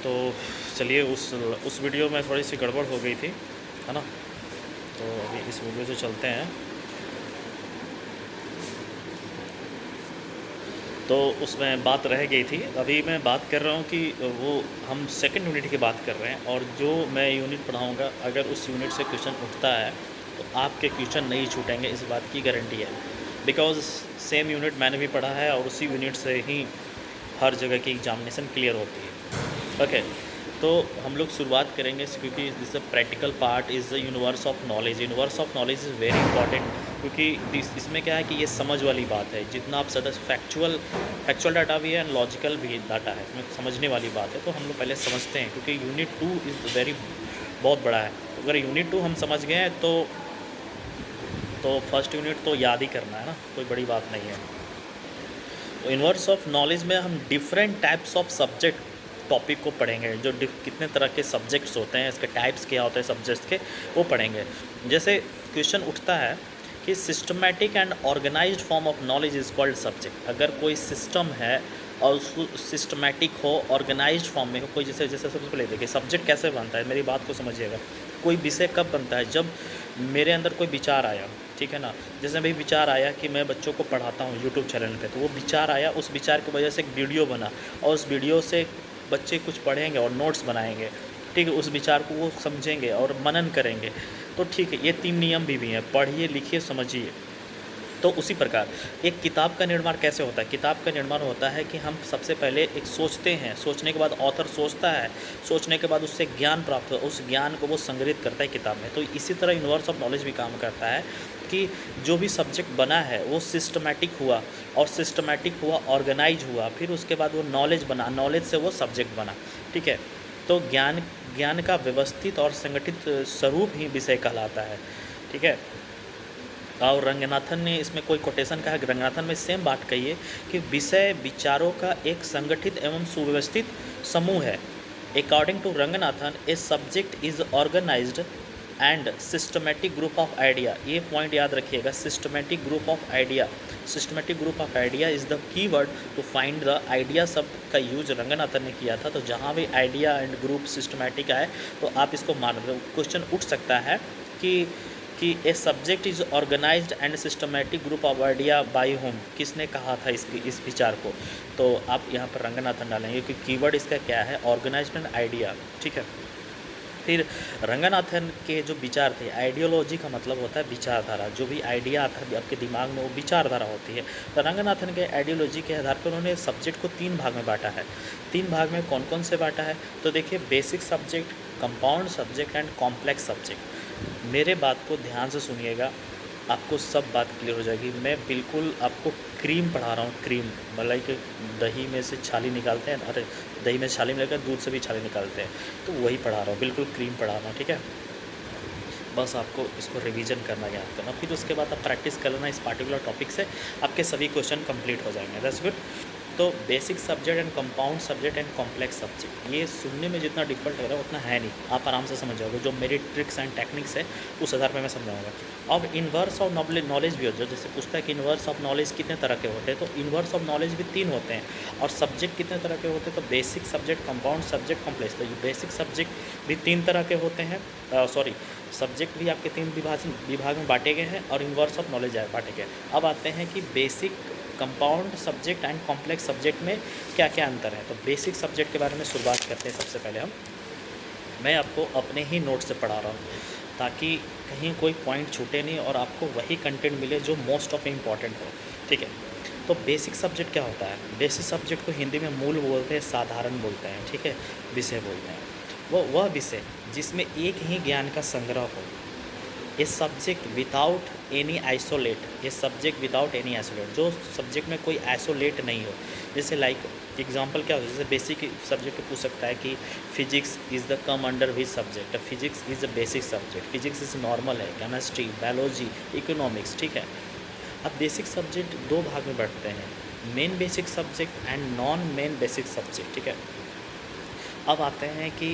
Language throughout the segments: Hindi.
तो चलिए उस वीडियो में थोड़ी सी गड़बड़ हो गई थी, है ना। तो अभी इस वीडियो से चलते हैं। तो उसमें बात रह गई थी। अभी मैं बात कर रहा हूँ कि वो हम सेकंड यूनिट की बात कर रहे हैं, और जो मैं यूनिट पढ़ाऊँगा अगर उस यूनिट से क्वेश्चन उठता है तो आपके क्वेश्चन नहीं छूटेंगे, इस बात की गारंटी है। बिकॉज़ सेम यूनिट मैंने भी पढ़ा है और उसी यूनिट से ही हर जगह की एग्जामिनेशन क्लियर होती है। ओके, तो हम लोग शुरुआत करेंगे क्योंकि this practical part is the universe of knowledge. Universe of knowledge is very important, क्योंकि इसमें क्या है कि ये समझ वाली बात है। जितना आप ज़्यादा फैक्चुअल डाटा भी है, लॉजिकल भी डाटा है, इसमें समझने वाली बात है। तो हम लोग पहले समझते हैं, क्योंकि यूनिट 2 इज़ वेरी बहुत बड़ा है। तो अगर यूनिट 2 हम समझ गए हैं तो फर्स्ट यूनिट तो याद ही करना है ना, कोई बड़ी बात नहीं है। तो यूनिवर्स ऑफ नॉलेज में हम different types of subject topic को पढ़ेंगे। जो कितने तरह के सब्जेक्ट्स होते हैं, इसके टाइप्स क्या होते हैं सब्जेक्ट्स के, वो पढ़ेंगे। जैसे क्वेश्चन उठता है कि systematic and organised form of knowledge is called subject. अगर कोई सिस्टम है और उसको सिस्टमैटिक हो, ऑर्गेनाइज्ड फॉर्म में हो, कोई जैसे जैसे सबसे पहले देखिए सब्जेक्ट कैसे बनता है, मेरी बात को समझिएगा। कोई विषय कब बनता है, जब मेरे अंदर कोई विचार आया, ठीक है ना। जैसे भाई विचार आया कि मैं बच्चों को पढ़ाता हूँ यूट्यूब चैनल पे, तो वो विचार आया, उस विचार की वजह से एक वीडियो बना और उस वीडियो से बच्चे कुछ पढ़ेंगे और नोट्स बनाएंगे, ठीक है। उस विचार को वो समझेंगे और मनन करेंगे। तो ठीक है, ये 3 नियम भी हैं, पढ़िए, लिखिए, समझिए। तो उसी प्रकार एक किताब का निर्माण कैसे होता है। किताब का निर्माण होता है कि हम सबसे पहले एक सोचते हैं, सोचने के बाद ऑथर सोचता है, सोचने के बाद उससे ज्ञान प्राप्त हो, उस ज्ञान को वो संग्रहित करता है किताब में। तो इसी तरह यूनिवर्स ऑफ नॉलेज भी काम करता है कि जो भी सब्जेक्ट बना है वो सिस्टमैटिक हुआ, और सिस्टमैटिक हुआ ऑर्गेनाइज हुआ, फिर उसके बाद वो नॉलेज बना, नॉलेज से वो सब्जेक्ट बना, ठीक है। तो ज्ञान का व्यवस्थित और संगठित स्वरूप ही विषय कहलाता है, ठीक है। और रंगनाथन ने इसमें कोई कोटेशन कहा, रंगनाथन में सेम बात कही है कि विषय विचारों का एक संगठित एवं सुव्यवस्थित समूह है। According to Ranganathan, a subject is organised and systematic group of idea. ये पॉइंट याद रखिएगा, systematic group of idea. Systematic group of idea is the key word to find the idea शब्द का यूज रंगनाथन ने किया था। तो जहाँ भी आइडिया एंड ग्रुप सिस्टमेटिक आए तो आप इसको मान लो। क्वेश्चन उठ सकता है कि a subject is organised and systematic group of idea by whom. किसने कहा था इस विचार को। तो आप यहाँ पर रंगनाथन डालेंगे कि कीवर्ड इसका क्या है, ऑर्गेनाइज्ड एंड आइडिया, ठीक है। फिर रंगनाथन के जो विचार थे, आइडियोलॉजी का मतलब होता है विचारधारा। जो भी आइडिया आता है आपके दिमाग में, वो विचारधारा होती है। तो रंगनाथन के आइडियोलॉजी के आधार पर उन्होंने सब्जेक्ट को 3 भाग में बांटा है। 3 भाग में कौन कौन से बांटा है, तो देखिए, basic subject, compound subject and complex subject. मेरे बात को ध्यान से सुनिएगा, आपको सब बात क्लियर हो जाएगी। मैं बिल्कुल आपको क्रीम पढ़ा रहा हूँ, क्रीम मलाई के दही में से छाली निकालते हैं, अरे दही में छाली मिलाकर दूध से भी छाली निकालते हैं, तो वही पढ़ा रहा हूँ, बिल्कुल क्रीम पढ़ा रहा हूँ, ठीक है। बस आपको इसको रिवीजन करना, याद करना, फिर उसके बाद आप प्रैक्टिस कर लेना इस पार्टिकुलर टॉपिक से, आपके सभी क्वेश्चन कंप्लीट हो जाएंगे। That's good. तो basic subject and compound subject and complex subject, ये सुनने में जितना डिफिकल्ट लग रहा है उतना है नहीं, आप आराम से समझ जाओगे। जो मेरी ट्रिक्स एंड टेक्निक्स है उस आधार पर मैं समझाऊंगा। अब इन्वर्स ऑफ नॉलेज भी होता है। जैसे पूछता है कि इन्वर्स ऑफ नॉलेज कितने तरह के होते हैं, तो इन्वर्स ऑफ नॉलेज भी 3 होते हैं। और सब्जेक्ट कितने तरह के होते हैं, तो basic subject, compound subject, complex. तो ये बेसिक सब्जेक्ट भी 3 तरह के होते हैं, सब्जेक्ट भी आपके 3 विभाग में बांटे गए हैं, और इन्वर्स ऑफ नॉलेज बांटे गए। अब आते हैं कि basic, compound subject and complex subject में क्या क्या अंतर है। तो बेसिक सब्जेक्ट के बारे में शुरुआत करते हैं। सबसे पहले मैं आपको अपने ही नोट से पढ़ा रहा हूँ, ताकि कहीं कोई पॉइंट छूटे नहीं और आपको वही कंटेंट मिले जो मोस्ट ऑफ इम्पॉर्टेंट हो, ठीक है। तो बेसिक सब्जेक्ट क्या होता है, बेसिक सब्जेक्ट को हिंदी में मूल बोलते हैं, साधारण बोलते हैं, ठीक है, विषय बोलते हैं। वह विषय जिसमें एक ही ज्ञान का संग्रह हो। A subject without any isolate, ये सब्जेक्ट विदाउट एनी आइसोलेट, जो सब्जेक्ट में कोई आइसोलेट नहीं हो। जैसे लाइक एग्जांपल क्या हो, जैसे बेसिक सब्जेक्ट पूछ सकता है कि physics is the come under which subject. Physics is the basic subject, physics is normal है, केमिस्ट्री, बायोलॉजी, इकोनॉमिक्स, ठीक है। अब बेसिक सब्जेक्ट 2 भाग में बढ़ते हैं, main basic subject and non main basic subject, ठीक है। अब आते हैं कि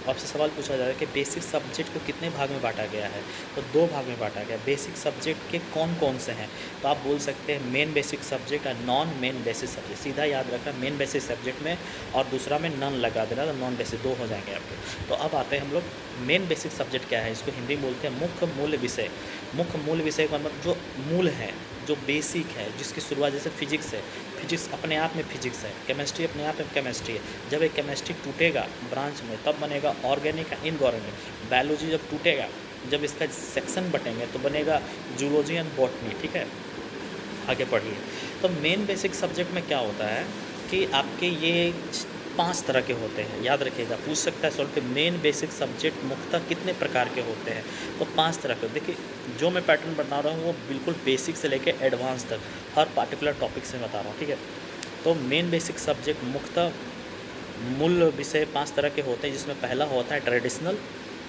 आपसे सवाल पूछा जा रहा है कि बेसिक सब्जेक्ट को कितने भाग में बांटा गया है। तो 2 भाग में बांटा गया। बेसिक सब्जेक्ट के कौन कौन से हैं, तो आप बोल सकते हैं मेन बेसिक सब्जेक्ट और नॉन मेन बेसिक सब्जेक्ट। सीधा याद रखना, मेन बेसिक सब्जेक्ट में और दूसरा में नॉन लगा देना, तो नॉन बेसिक 2 हो जाएंगे आपके। तो अब आते हैं हम लोग मेन बेसिक सब्जेक्ट क्या है, इसको हिंदी में बोलते हैं मुख्य मूल विषय। मुख्य मूल विषय का मतलब जो मूल है, जो बेसिक है, जिसकी शुरुआत जैसे फिजिक्स है, फिजिक्स अपने आप में फिजिक्स है, केमिस्ट्री अपने आप में केमिस्ट्री है। जब एक केमिस्ट्री टूटेगा ब्रांच में तब बनेगा ऑर्गेनिक या इनऑर्गेनिक। बायोलॉजी जब टूटेगा, जब इसका सेक्शन बटेंगे तो बनेगा जूलॉजी एंड बॉटनी। ठीक है, आगे पढ़िए। तो मेन बेसिक सब्जेक्ट में क्या होता है कि आपके ये 5 तरह के होते हैं, याद रखिएगा। पूछ सकता है सॉल्व कि मेन बेसिक सब्जेक्ट मुख्यतः कितने प्रकार के होते हैं। तो 5 तरह के। देखिए, जो मैं पैटर्न बता रहा हूँ वो बिल्कुल बेसिक से लेकर एडवांस तक हर पार्टिकुलर टॉपिक से बता रहा हूँ। ठीक है, तो मेन बेसिक सब्जेक्ट मुख्यतः मूल विषय 5 तरह के होते हैं, जिसमें पहला होता है ट्रेडिशनल।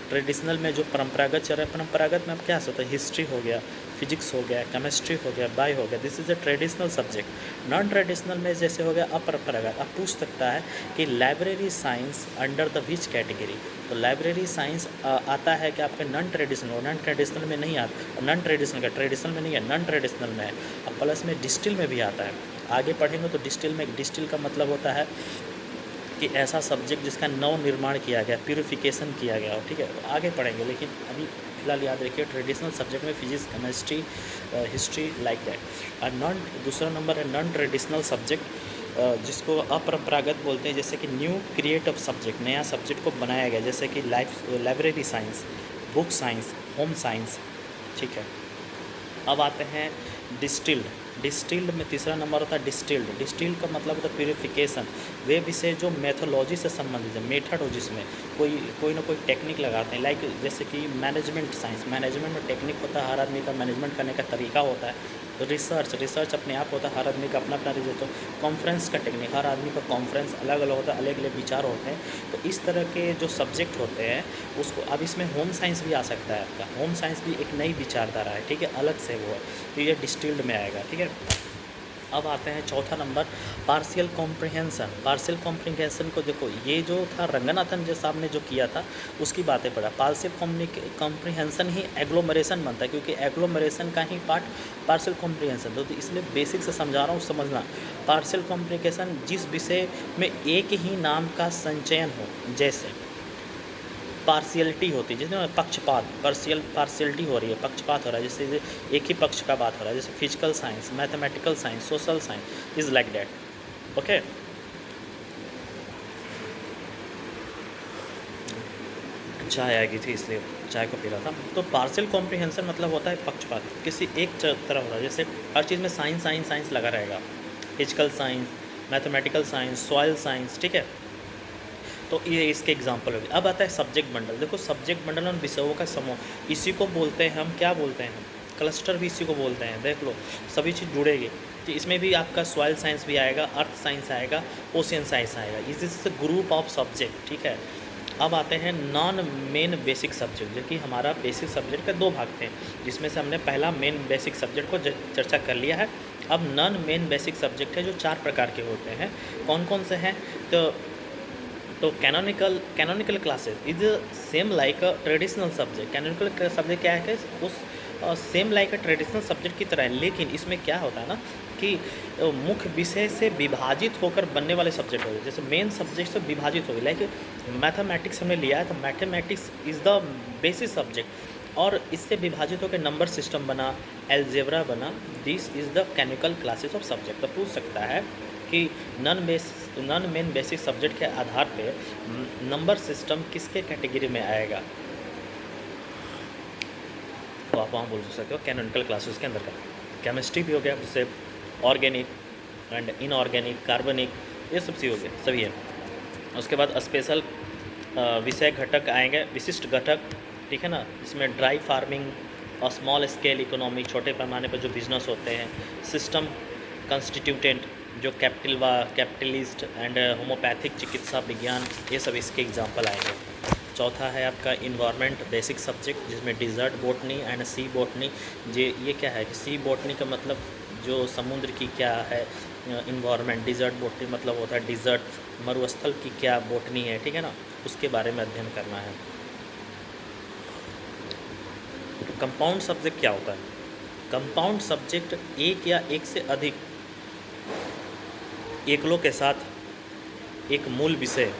ट्रेडिशनल में जो परंपरागत चल रहा है, परंपरागत में अब क्या होता है, हिस्ट्री हो गया, फिजिक्स हो गया, केमिस्ट्री हो गया, बायो हो गया, this is a traditional subject. Non traditional में जैसे हो गया अपरंपरागत। अब पूछ सकता है कि library science under the which category. तो लाइब्रेरी साइंस आता है कि आपके नॉन ट्रेडिशनल, नॉन ट्रेडिशनल में नहीं आता, नॉन ट्रेडिशनल का ट्रेडिशनल में नहीं है, नॉन ट्रेडिशनल में है। अब प्लस में डिस्टिल में भी आता है। आगे पढ़ेंगे तो डिस्टिल में, डिस्टिल का मतलब होता है कि ऐसा सब्जेक्ट जिसका नव निर्माण किया गया, प्यूरिफिकेशन किया गया हो। ठीक है, आगे पढ़ेंगे, लेकिन अभी फिलहाल याद रखिए ट्रेडिशनल सब्जेक्ट में physics, chemistry, history, like that. और नॉन, दूसरा नंबर है नॉन ट्रेडिशनल सब्जेक्ट, जिसको अपरंपरागत बोलते हैं, जैसे कि न्यू क्रिएटिव सब्जेक्ट, नया सब्जेक्ट को बनाया गया, जैसे कि library science, book science, home science. ठीक है, अब आते हैं डिस्टिल्ड। डिस्टिल्ड में तीसरा नंबर होता है डिस्टिल्ड। डिस्टिल्ड का मतलब होता है प्यूरिफिकेशन। वे विषय जो मेथोलॉजी से संबंधित है, मेथड हो जिसमें कोई ना कोई टेक्निक लगाते हैं, लाइक जैसे कि मैनेजमेंट साइंस, मैनेजमेंट में टेक्निक होता है, हर आदमी का मैनेजमेंट करने का तरीका होता है। रिसर्च अपने आप होता है, हर आदमी का अपना अपना रिजल्ट हो। कॉन्फ्रेंस का टेक्निक, हर आदमी का कॉन्फ्रेंस अलग अलग होता है, अलग अलग विचार होते हैं। तो इस तरह के जो सब्जेक्ट होते हैं उसको, अब इसमें होम साइंस भी आ सकता है आपका। होम साइंस भी एक नई विचारधारा है, ठीक है, अलग से वो है, तो ये डिस्टिल्ड में आएगा। ठीक है, अब आते हैं चौथा number partial comprehension. Partial comprehension को देखो, ये जो था रंगनाथन जो साहब ने जो किया था उसकी बातें पढ़ा। पार्शियल कॉम्प्रिहेंसन ही एग्लोमरेशन बनता है, क्योंकि एग्लोमरेशन का ही पार्ट पार्शियल कॉम्प्रिहेंसन। तो इसलिए बेसिक से समझा रहा हूँ, समझना। पार्शियल कॉम्प्रिहेंसन जिस विषय में एक ही नाम का संचयन हो, जैसे पार्शियलिटी होती है, जिसमें पक्षपात, पार्शियलिटी हो रही है, पक्षपात हो रहा है, जैसे एक ही पक्ष का बात हो रहा है, जैसे physical science, mathematical science, social science, is like that. Okay, चाय आ गई थी इसलिए चाय को पी रहा था। तो पार्शियल कॉम्प्रिहेंशन मतलब होता है पक्षपात, किसी एक तरफ होता है। जैसे हर चीज़ में साइंस साइंस साइंस लगा रहेगा, physical science, mathematical science, soil science. ठीक है, तो ये इसके एग्जाम्पल हो गए। अब आता है सब्जेक्ट बंडल। देखो, सब्जेक्ट बंडल और विषयों का समूह, इसी को बोलते हैं हम, क्या बोलते हैं हम, क्लस्टर भी इसी को बोलते हैं। देख लो, सभी चीज़ जुड़ेगी। तो इसमें भी आपका सॉइल साइंस भी आएगा, अर्थ साइंस आएगा, ओशियन साइंस आएगा। इस इज ग्रुप ऑफ सब्जेक्ट। ठीक है, अब आते हैं नॉन मेन बेसिक सब्जेक्ट, जो कि हमारा बेसिक सब्जेक्ट के 2 भाग थे, जिसमें से हमने पहला मेन बेसिक सब्जेक्ट को चर्चा कर लिया है। अब नॉन मेन बेसिक सब्जेक्ट है, जो 4 प्रकार के होते हैं। कौन कौन से हैं? तो canonical classes is same like a traditional subject. Canonical subject क्या है कि उस same like a traditional subject की तरह है, लेकिन इसमें क्या होता है ना कि मुख्य विषय से विभाजित होकर बनने वाले सब्जेक्ट होते हैं। जैसे मेन सब्जेक्ट से विभाजित हो गए, लाइक मैथमेटिक्स हमने लिया है, तो mathematics is the basic subject, और इससे विभाजित होकर नंबर सिस्टम बना, एल्जेब्रा बना। This is the canonical classes of subject. तो पूछ सकता है कि नॉन मेन बेसिक सब्जेक्ट के आधार पे नंबर सिस्टम किसके कैटेगरी में आएगा, तो आप वहाँ बोल सकते हो कैनोनिकल क्लासेस के अंदर का। केमिस्ट्री भी हो गया, जैसे ऑर्गेनिक एंड इनऑर्गेनिक, कार्बनिक, ये सब चीज़ हो गया, सभी है। उसके बाद स्पेशल विषय घटक आएंगे, विशिष्ट घटक। ठीक है ना, इसमें ड्राई फार्मिंग और स्मॉल स्केल इकोनॉमी, छोटे पैमाने पर जो बिजनेस होते हैं। सिस्टम कंस्टिट्यूटेंट, जो कैपिटलिस्ट एंड होम्योपैथिक चिकित्सा विज्ञान, ये सब इसके एग्जाम्पल आएंगे। चौथा है आपका इन्वायरमेंट बेसिक सब्जेक्ट, जिसमें desert botany and sea botany. ये क्या है कि सी बॉटनी का मतलब जो समुद्र की क्या है इन्वायरमेंट, डिज़र्ट बॉटनी मतलब होता है डिज़र्ट मरुस्थल की क्या बोटनी है, ठीक है ना, उसके बारे में अध्ययन करना है। कंपाउंड सब्जेक्ट क्या होता है? कंपाउंड सब्जेक्ट एक या एक से अधिक एकलों के साथ एक मूल विषय,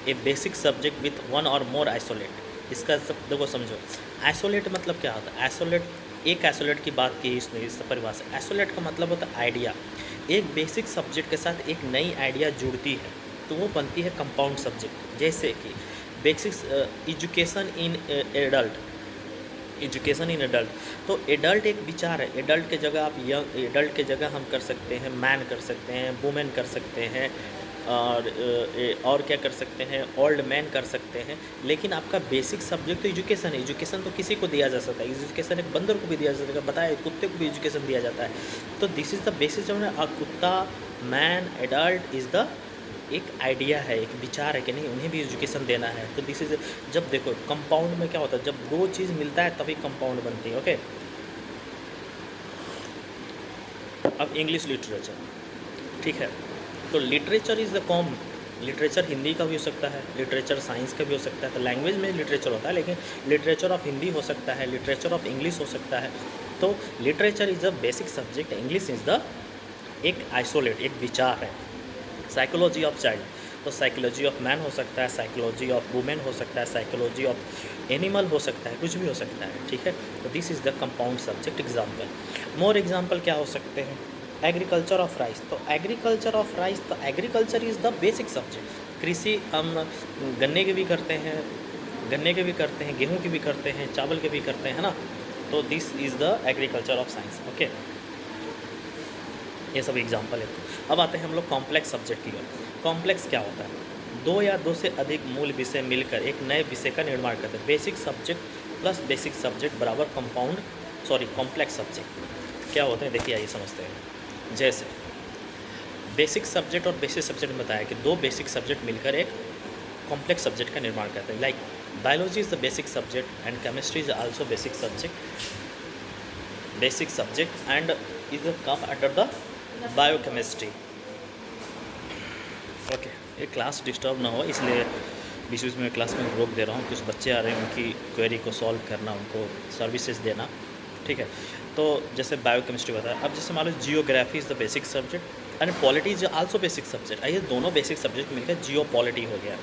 ए बेसिक सब्जेक्ट विथ वन और मोर आइसोलेट। इसका सब देखो समझो, आइसोलेट मतलब क्या होता है? आइसोलेट, एक आइसोलेट की बात की इसने, इस परिभाषा। आइसोलेट का मतलब होता है आइडिया। एक बेसिक सब्जेक्ट के साथ एक नई आइडिया जुड़ती है तो वो बनती है कंपाउंड सब्जेक्ट। जैसे कि basic education in adult, education in adult, तो एडल्ट एक विचार है। एडल्ट के जगह आप यंग, एडल्ट के जगह हम कर सकते हैं मैन कर सकते हैं, वुमेन कर सकते हैं, और क्या कर सकते हैं, ओल्ड मैन कर सकते हैं। लेकिन आपका बेसिक सब्जेक्ट तो एजुकेशन है। एजुकेशन तो किसी को दिया जा सकता है, एजुकेशन एक बंदर को भी दिया जा सकता है, बताया कुत्ते को भी एजुकेशन दिया जाता है। तो दिस इज़ द बेसिस जो है, कुत्ता, मैन, एडल्ट इज़ द एक आइडिया है, एक विचार है कि नहीं उन्हें भी एजुकेशन देना है। तो दिस इज, जब देखो कंपाउंड में क्या होता है, जब दो चीज़ मिलता है तभी कंपाउंड बनती है। ओके, अब इंग्लिश लिटरेचर, ठीक है, तो literature is the com. Literature Hindi का भी हो सकता है, लिटरेचर साइंस का भी हो सकता है, तो लैंग्वेज में लिटरेचर होता है, लेकिन लिटरेचर ऑफ हिंदी हो सकता है, लिटरेचर ऑफ इंग्लिश हो सकता है। तो literature is the basic subject, English is the एक आइसोलेट, एक विचार है। साइकोलॉजी ऑफ चाइल्ड, तो साइकोलॉजी ऑफ मैन हो सकता है, साइकोलॉजी ऑफ वुमेन हो सकता है, साइकोलॉजी ऑफ एनिमल हो सकता है, कुछ भी हो सकता है, ठीक है। तो this is the compound subject. Example, more example क्या हो सकते हैं? एग्रीकल्चर ऑफ राइस, तो एग्रीकल्चर ऑफ राइस, तो agriculture is the basic subject. कृषि हम गन्ने के भी करते हैं, गन्ने के भी करते हैं, गेहूँ के भी करते हैं, चावल के भी करते हैं, है ना। तो this is the agriculture of science. Okay, ये सब एग्जाम्पल है। अब आते हैं हम लोग कॉम्प्लेक्स सब्जेक्ट की ओर। कॉम्प्लेक्स क्या होता है? दो या दो से अधिक मूल विषय मिलकर एक नए विषय का निर्माण करते हैं। Basic subject plus basic subject बराबर कंपाउंड, सॉरी कॉम्प्लेक्स सब्जेक्ट क्या होते हैं, देखिए आइए समझते हैं। जैसे बेसिक सब्जेक्ट और बेसिक सब्जेक्ट में बताया कि दो बेसिक सब्जेक्ट मिलकर एक कॉम्प्लेक्स सब्जेक्ट का निर्माण करते हैं। Like biology is the basic subject and chemistry is also basic subject and is come under the biochemistry. Okay, ये क्लास डिस्टर्ब ना हो इसलिए बीच बीच में क्लास में रोक दे रहा हूँ। कुछ बच्चे आ रहे हैं, उनकी क्वेरी को सॉल्व करना, उनको सर्विसेज देना, ठीक है। तो जैसे बायोकेमिस्ट्री बताया। अब जैसे मान लो geography is the basic subject and polity is also basic subject. आइए दोनों बेसिक सब्जेक्ट मिलकर जियो पॉलिटी हो गया,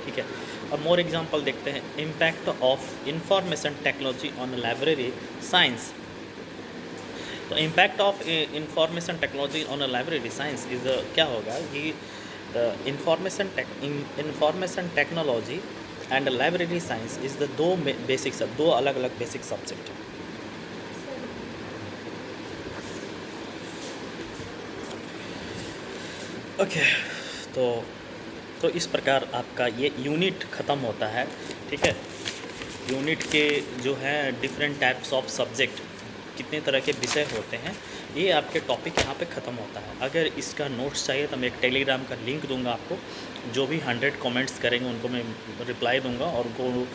ठीक है। अब मोर एग्जाम्पल देखते हैं। Impact of information technology on library science, तो impact of information technology on library science is क्या होगा कि information technology and library science is the दो बेसिक दो अलग अलग बेसिक सब्जेक्ट। ओके, तो इस प्रकार आपका ये यूनिट ख़त्म होता है, ठीक है। यूनिट के जो हैं डिफरेंट टाइप्स ऑफ सब्जेक्ट, कितने तरह के विषय होते हैं, ये आपके टॉपिक यहाँ पे ख़त्म होता है। अगर इसका नोट्स चाहिए तो मैं एक टेलीग्राम का लिंक दूंगा आपको, जो भी 100 कमेंट्स करेंगे उनको मैं रिप्लाई दूंगा और उनको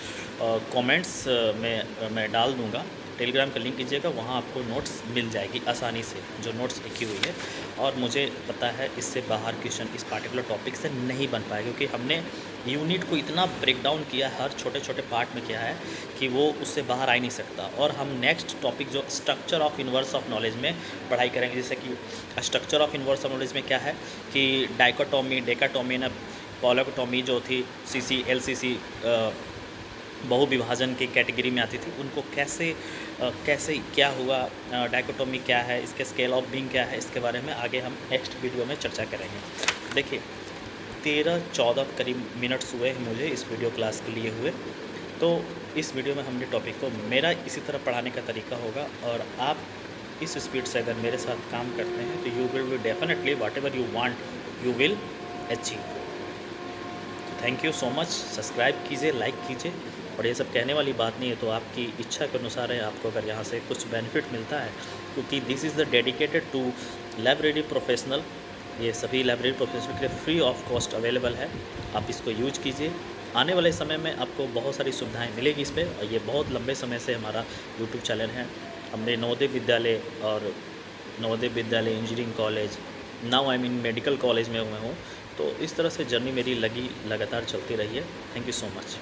कमेंट्स में मैं डाल दूंगा। टेलीग्राम का लिंक कीजिएगा, वहाँ आपको नोट्स मिल जाएगी आसानी से, जो नोट्स लिखी हुई है। और मुझे पता है इससे बाहर क्वेश्चन इस पार्टिकुलर टॉपिक से नहीं बन पाएगा, क्योंकि हमने यूनिट को इतना ब्रेक डाउन किया, हर छोटे छोटे पार्ट में किया है कि वो उससे बाहर आ ही नहीं सकता। और हम नेक्स्ट टॉपिक जो structure of universe of knowledge में पढ़ाई करेंगे। जैसे कि structure of universe of knowledge में क्या है कि डाइकोटोमी, डेकाटोमी ना पॉलोकोटोमी जो थी, सीसी एलसीसी बहुविभाजन की कैटेगरी में आती थी, उनको कैसे क्या हुआ, डाइकोटोमी क्या है, इसके स्केल ऑफ बीइंग क्या है, इसके बारे में आगे हम नेक्स्ट वीडियो में चर्चा करेंगे। देखिए 13-14 करीब मिनट्स हुए हैं मुझे इस वीडियो क्लास के लिए हुए। तो इस वीडियो में हमने टॉपिक को, मेरा इसी तरह पढ़ाने का तरीका होगा और आप इस स्पीड से अगर मेरे साथ काम करते हैं तो you will be definitely what ever you want you will achieve. Thank you so much. Subscribe कीजिए, लाइक कीजिए। और ये सब कहने वाली बात नहीं है, तो आपकी इच्छा के अनुसार है, आपको अगर यहाँ से कुछ बेनिफिट मिलता है, क्योंकि this is the dedicated to library professional. ये सभी लाइब्रेरी प्रोफेशनल के लिए फ्री ऑफ कॉस्ट अवेलेबल है, आप इसको यूज कीजिए। आने वाले समय में आपको बहुत सारी सुविधाएं मिलेगी इस पर। और ये बहुत लंबे समय से हमारा यूट्यूब चैनल है। हमने नवोदय विद्यालय और Navodaya Vidyalaya engineering college, now I mean medical college में मैं हूँ, तो तो इस तरह से जर्नी मेरी लगातार चलती रही है। Thank you so much.